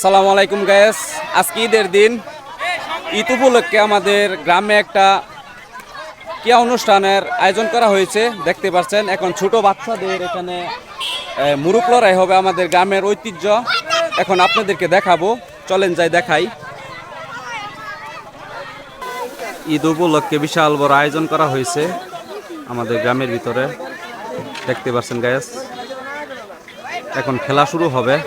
আসসালামু আলাইকুম গায়েস, আজকে ঈদের দিন। ঈদ উপলক্ষে আমাদের গ্রামে একটা ক্রীড়া অনুষ্ঠানের আয়োজন করা হয়েছে। দেখতে পাচ্ছেন এখন ছোট বাচ্চাদের এখানে মুরুক লড়াই হবে, আমাদের গ্রামের ঐতিহ্য। এখন আপনাদেরকে দেখাবো, চলেন যাই দেখাই। ঈদ উপলক্ষে বিশাল বড় আয়োজন করা হয়েছে আমাদের গ্রামের ভিতরে, দেখতে পাচ্ছেন গায়েস। এখন খেলা শুরু হবে,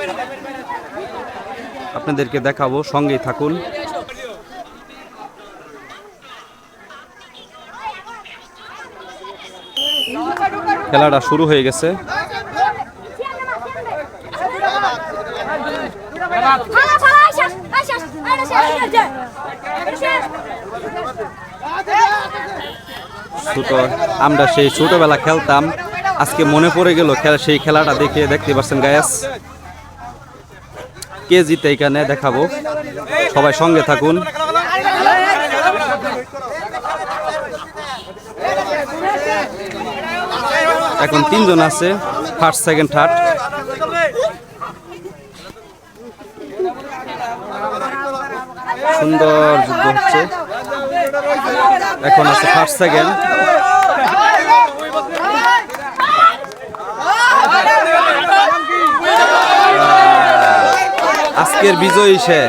আপনাদেরকে দেখাবো, সঙ্গেই থাকুন। খেলাটা শুরু হয়ে গেছে। আমরা সেই ছোটবেলা খেলতাম, আজকে মনে পড়ে গেল সেই খেলাটা দেখে। দেখতে পাচ্ছেন গায়েস, কে জিতে এখানে দেখাবো, সবাই সঙ্গে থাকুন। এখন 3 জন আছে, ফার্স্ট সেকেন্ড থার্ড। সুন্দর যুদ্ধ হচ্ছে, এখন আছে ফার্স্ট সেকেন্ড। আজকের বিজয়ী সে।